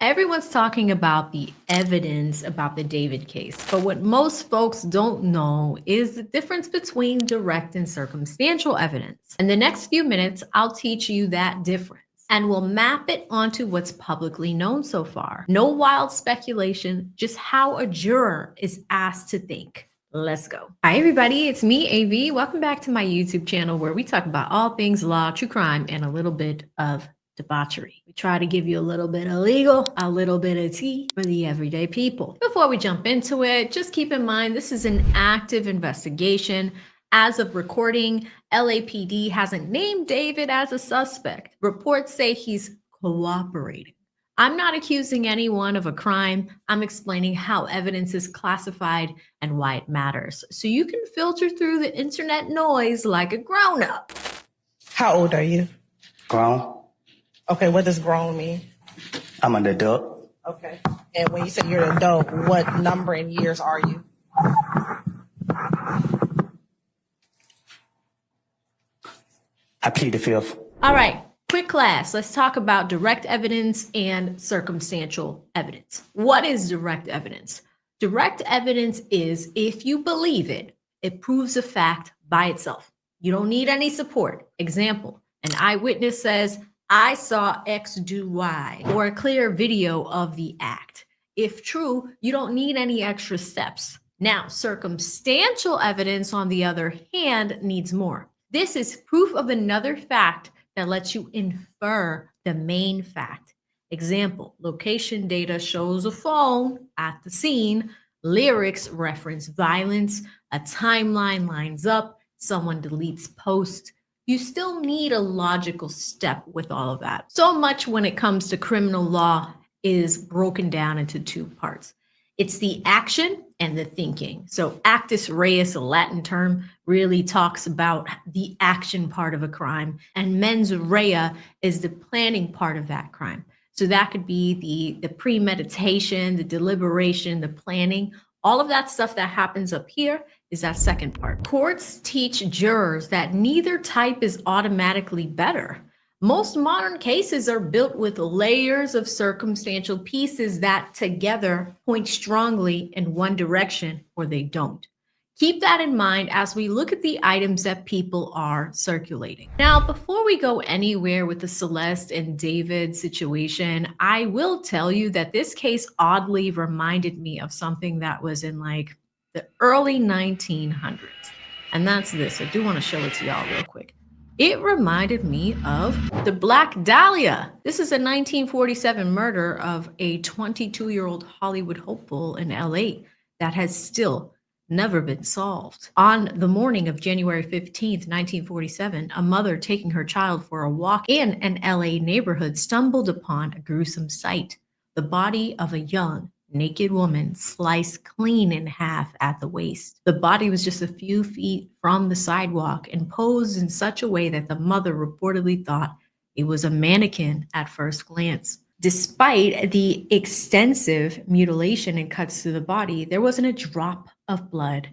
Everyone's talking about the evidence about the David case, but what most folks don't know is the difference between direct and circumstantial evidence. In the next few minutes, I'll teach you that difference, and we'll map it onto what's publicly known so far. No wild speculation, just how a juror is asked to think. Let's go. Hi, everybody. It's me, AV. Welcome back to my YouTube channel where we talk about all things law, true crime, and a little bit of debauchery. We try to give you a little bit of legal, a little bit of tea for the everyday people. Before we jump into it, just keep in mind this is an active investigation. As of recording, LAPD hasn't named David as a suspect. Reports say he's cooperating. I'm not accusing anyone of a crime. I'm explaining how evidence is classified and why it matters, so you can filter through the internet noise like a grown-up. How old are you? Grown. Okay, what does grown mean? I'm an adult. Okay. And when you say you're an adult, what number in years are you? I plead the fifth. All right, quick class. Let's talk about direct evidence and circumstantial evidence. What is direct evidence? Direct evidence is, if you believe it, it proves a fact by itself. You don't need any support. Example, an eyewitness says, I saw X do Y, or a clear video of the act. If true, you don't need any extra steps. Now, circumstantial evidence, on the other hand, needs more. This is proof of another fact that lets you infer the main fact. Example, location data shows a phone at the scene, lyrics reference violence, a timeline lines up, someone deletes post. You still need a logical step with all of that. So much when it comes to criminal law is broken down into two parts. It's the action and the thinking. So actus reus, a Latin term, really talks about the action part of a crime, and mens rea is the planning part of that crime. So that could be the premeditation, the deliberation, the planning. All of that stuff that happens up here is that second part. Courts teach jurors that neither type is automatically better. Most modern cases are built with layers of circumstantial pieces that together point strongly in one direction or they don't. Keep that in mind as we look at the items that people are circulating. Now, before we go anywhere with the Celeste and David situation, I will tell you that this case oddly reminded me of something that was in like the early 1900s. And that's this. I do want to show it to y'all real quick. It reminded me of the Black Dahlia. This is a 1947 murder of a 22-year-old Hollywood hopeful in LA that has still never been solved. On the morning of January 15th, 1947, a mother taking her child for a walk in an LA neighborhood stumbled upon a gruesome sight: the body of a young, naked woman sliced clean in half at the waist. The body was just a few feet from the sidewalk and posed in such a way that the mother reportedly thought it was a mannequin at first glance. Despite the extensive mutilation and cuts to the body, there wasn't a drop of blood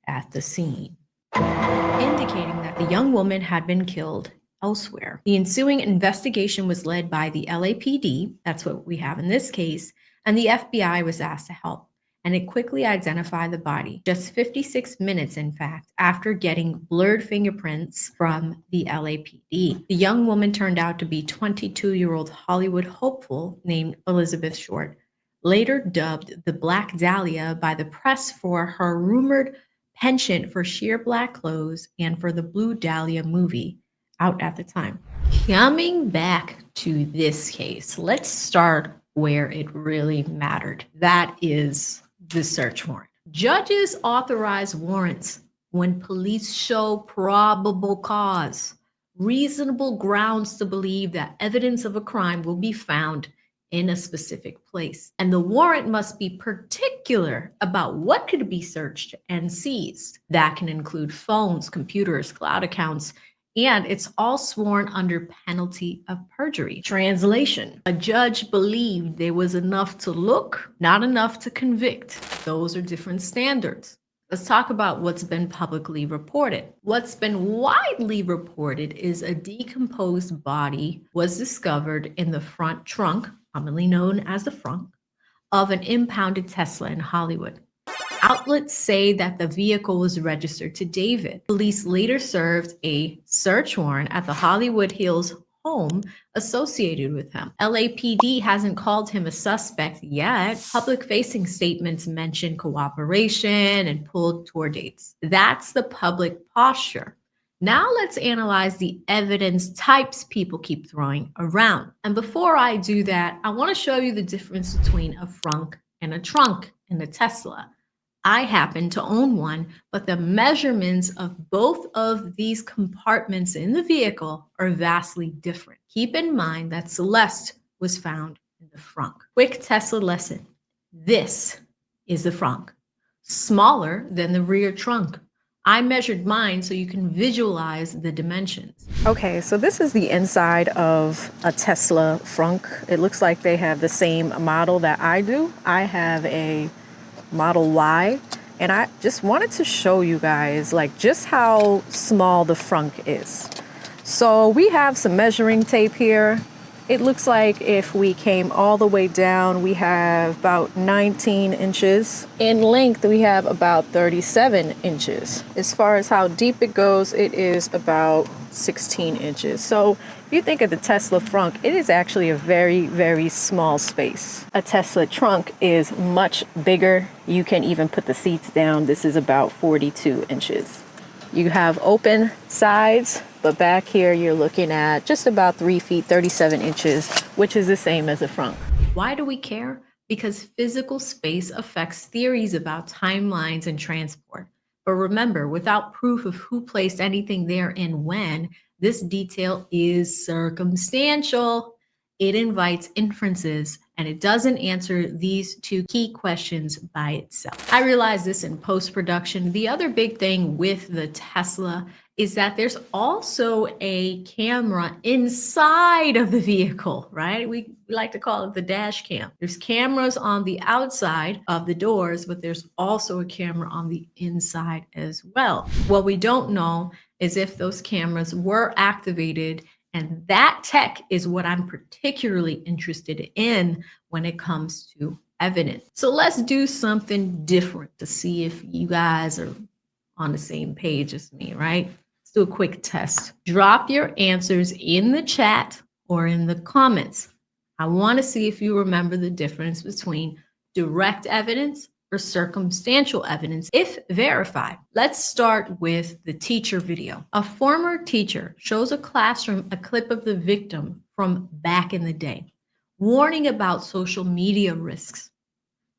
at the scene, indicating that the young woman had been killed elsewhere. The ensuing investigation was led by the LAPD, that's what we have in this case, and the FBI was asked to help, and it quickly identified the body, just 56 minutes, in fact, after getting blurred fingerprints from the LAPD. The young woman turned out to be 22-year-old Hollywood hopeful named Elizabeth Short, later dubbed the Black Dahlia by the press for her rumored penchant for sheer black clothes and for the Blue Dahlia movie out at the time. Coming back to this case, let's start where it really mattered. That is the search warrant. Judges authorize warrants when police show probable cause, reasonable grounds to believe that evidence of a crime will be found in a specific place. And the warrant must be particular about what could be searched and seized. That can include phones, computers, cloud accounts, and it's all sworn under penalty of perjury. Translation: a judge believed there was enough to look, not enough to convict. Those are different standards. Let's talk about what's been publicly reported. What's been widely reported is a decomposed body was discovered in the front trunk commonly known as the frunk, of an impounded Tesla in Hollywood. Outlets say that the vehicle was registered to David. Police later served a search warrant at the Hollywood Hills home associated with him. LAPD hasn't called him a suspect yet. Public-facing statements mention cooperation and pulled tour dates. That's the public posture. Now let's analyze the evidence types people keep throwing around. And before I do that, I want to show you the difference between a frunk and a trunk in a Tesla. I happen to own one, but the measurements of both of these compartments in the vehicle are vastly different. Keep in mind that Celeste was found in the frunk. Quick Tesla lesson. This is the frunk, smaller than the rear trunk. I measured mine so you can visualize the dimensions. Okay, so this is the inside of a Tesla frunk. It looks like they have the same model that I do. I have a Model Y, and I just wanted to show you guys like just how small the frunk is. So we have some measuring tape here. It looks like if we came all the way down, we have about 19 inches. In length, we have about 37 inches. As far as how deep it goes, it is about 16 inches. So if you think of the Tesla frunk, it is actually a very, very small space. A Tesla trunk is much bigger. You can even put the seats down. This is about 42 inches. You have open sides, but back here you're looking at just about 3 feet, 37 inches, which is the same as a frunk. Why do we care? Because physical space affects theories about timelines and transport. But remember, without proof of who placed anything there and when, this detail is circumstantial. It invites inferences, and it doesn't answer these two key questions by itself. I realized this in post-production. The other big thing with the Tesla is that there's also a camera inside of the vehicle, right? We like to call it the dash cam. There's cameras on the outside of the doors, but there's also a camera on the inside as well. What we don't know is if those cameras were activated, and that tech is what I'm particularly interested in when it comes to evidence. So let's do something different to see if you guys are on the same page as me, right? Let's do a quick test. Drop your answers in the chat or in the comments. I want to see if you remember the difference between direct evidence or circumstantial evidence if verified. Let's start with the teacher video. A former teacher shows a classroom a clip of the victim from back in the day, warning about social media risks.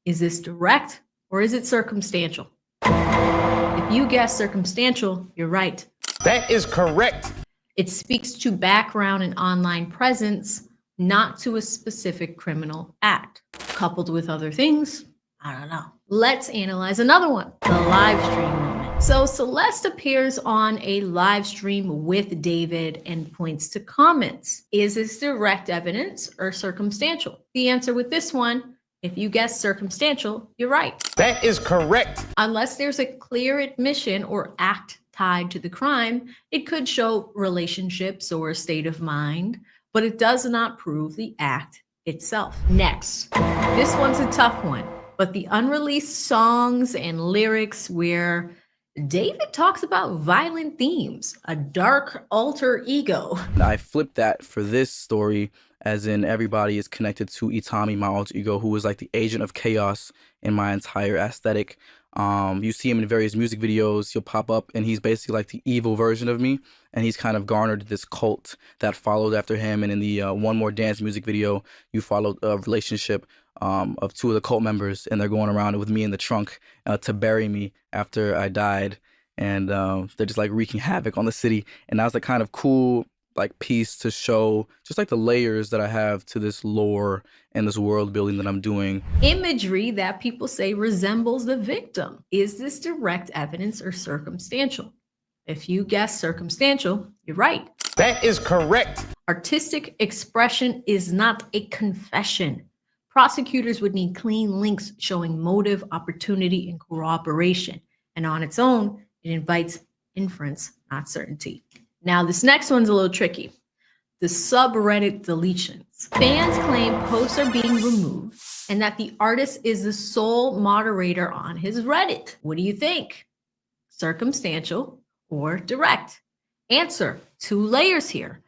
Is this direct or is it circumstantial? If you guess circumstantial, you're right. That is correct. It speaks to background and online presence, not to a specific criminal act. Coupled with other things, I don't know. Let's analyze another one, the live stream moment. So Celeste appears on a live stream with David and points to comments. Is this direct evidence or circumstantial? The answer with this one, if you guess circumstantial, you're right. That is correct. Unless there's a clear admission or act tied to the crime, it could show relationships or a state of mind, but it does not prove the act itself. Next, this one's a tough one, but the unreleased songs and lyrics where David talks about violent themes, a dark alter ego. I flipped that for this story, as in everybody is connected to Itami, my alter ego, who is like the agent of chaos in my entire aesthetic. You see him in various music videos. He'll pop up and he's basically like the evil version of me, and he's kind of garnered this cult that followed after him. And in the One More Dance music video, you followed a relationship of two of the cult members, and they're going around with me in the trunk to bury me after I died, and they're just like wreaking havoc on the city. And that was the kind of cool like piece to show just like the layers that I have to this lore and this world building that I'm doing. Imagery that people say resembles the victim. Is this direct evidence or circumstantial? If you guess circumstantial, you're right. That is correct. Artistic expression is not a confession. Prosecutors would need clean links showing motive, opportunity, and cooperation. And on its own, it invites inference, not certainty. Now, this next one's a little tricky. the subreddit deletions. Fans claim posts are being removed and that the artist is the sole moderator on his Reddit. What do you think? Circumstantial or direct? Answer, 2 layers here.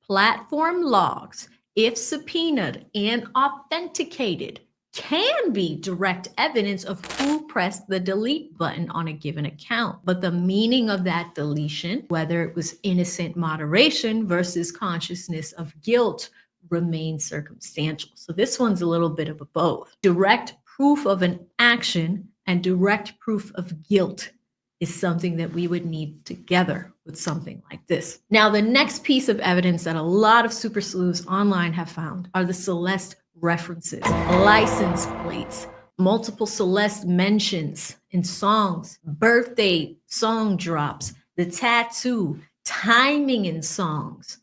Platform logs, if subpoenaed and authenticated, can be direct evidence of who pressed the delete button on a given account. But the meaning of that deletion, whether it was innocent moderation versus consciousness of guilt, remains circumstantial. So this one's a little bit of a both. Direct proof of an action and direct proof of guilt is something that we would need together with something like this. Now, the next piece of evidence that a lot of super sleuths online have found are the Celeste references, license plates, multiple Celeste mentions in songs, birthday song drops, the tattoo, timing in songs.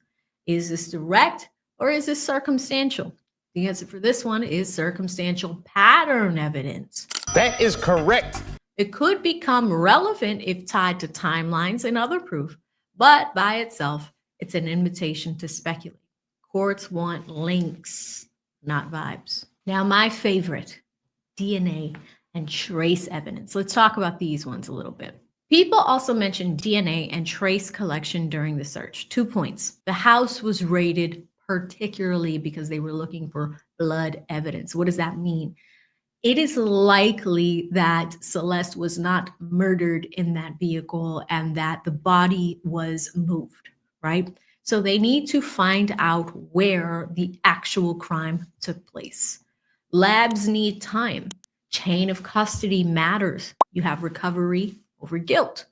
Is this direct or is this circumstantial? The answer for this one is circumstantial pattern evidence. That is correct. It could become relevant if tied to timelines and other proof, but by itself, it's an invitation to speculate. Courts want links, not vibes. Now, my favorite, DNA and trace evidence. Let's talk about these ones a little bit. People also mentioned DNA and trace collection during the search. 2 points. The house was raided particularly because they were looking for blood evidence. What does that mean? It is likely that Celeste was not murdered in that vehicle and that the body was moved, right? So they need to find out where the actual crime took place. Labs need time. Chain of custody matters. You have recovery over guilt.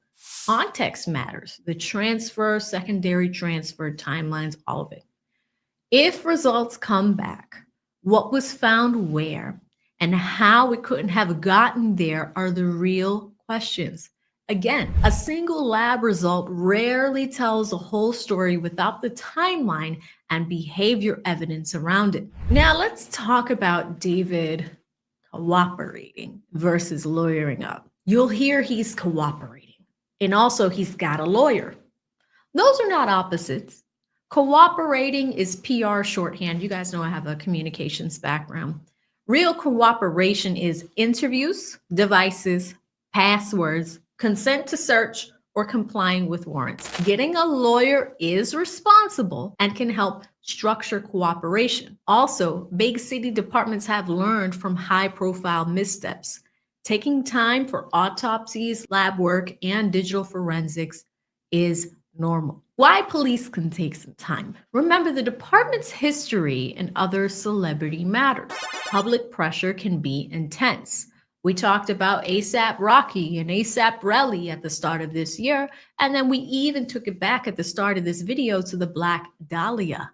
Context matters. The transfer, secondary transfer, timelines, all of it. If results come back, what was found where, and how it couldn't have gotten there are the real questions. Again, a single lab result rarely tells the whole story without the timeline and behavior evidence around it. Now let's talk about David cooperating versus lawyering up. You'll hear he's cooperating, and also he's got a lawyer. Those are not opposites. Cooperating is PR shorthand. You guys know I have a communications background. Real cooperation is interviews, devices, passwords, consent to search, or complying with warrants. Getting a lawyer is responsible and can help structure cooperation. Also, big city departments have learned from high-profile missteps. Taking time for autopsies, lab work, and digital forensics is normal. Why police can take some time. Remember, the department's history and other celebrity matters. Public pressure can be intense. We talked about ASAP Rocky and ASAP Relly at the start of this year, and then we even took it back at the start of this video to the Black Dahlia.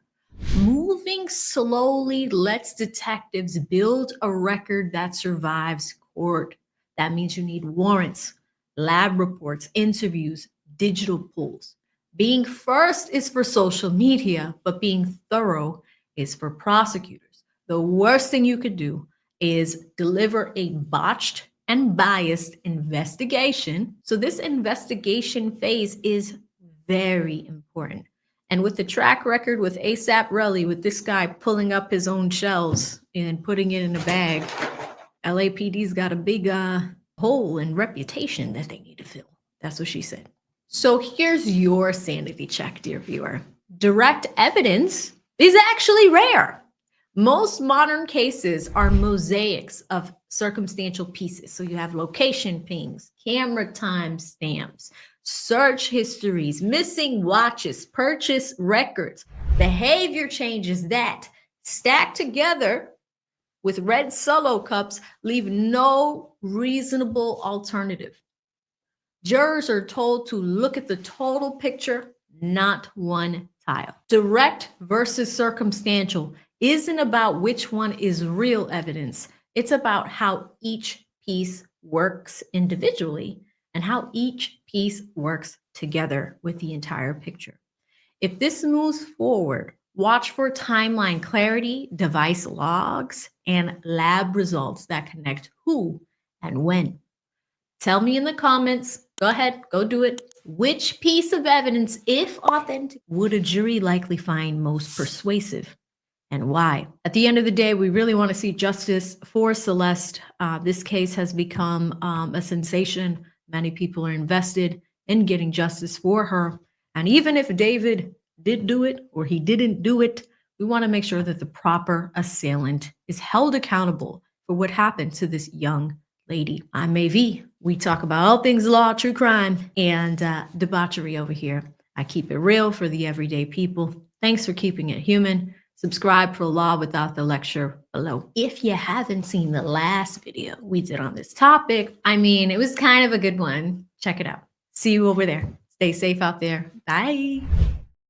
Moving slowly lets detectives build a record that survives court. That means you need warrants, lab reports, interviews, digital pulls. Being first is for social media, but being thorough is for prosecutors. The worst thing you could do is deliver a botched and biased investigation. So this investigation phase is very important. And with the track record with ASAP Relly, with this guy pulling up his own shells and putting it in a bag, LAPD's got a big hole in reputation that they need to fill. That's what she said. So here's your sanity check, dear viewer. Direct evidence is actually rare. Most modern cases are mosaics of circumstantial pieces. So you have location pings, camera time stamps, search histories, missing watches, purchase records, behavior changes that, stacked together with red solo cups, leave no reasonable alternative. Jurors are told to look at the total picture, not one tile. Direct versus circumstantial isn't about which one is real evidence. It's about how each piece works individually and how each piece works together with the entire picture. If this moves forward, watch for timeline clarity, device logs, and lab results that connect who and when. Tell me in the comments. Go ahead, go do it. Which piece of evidence, if authentic, would a jury likely find most persuasive, and why? At the end of the day, we really want to see justice for Celeste. This case has become a sensation. Many people are invested in getting justice for her. And even if David did do it or he didn't do it, we want to make sure that the proper assailant is held accountable for what happened to this young lady. I'm AV. We talk about all things law, true crime, and debauchery over here. I keep it real for the everyday people. Thanks for keeping it human. Subscribe for Law Without the Lecture below. If you haven't seen the last video we did on this topic, I mean, it was kind of a good one. Check it out. See you over there. Stay safe out there. Bye.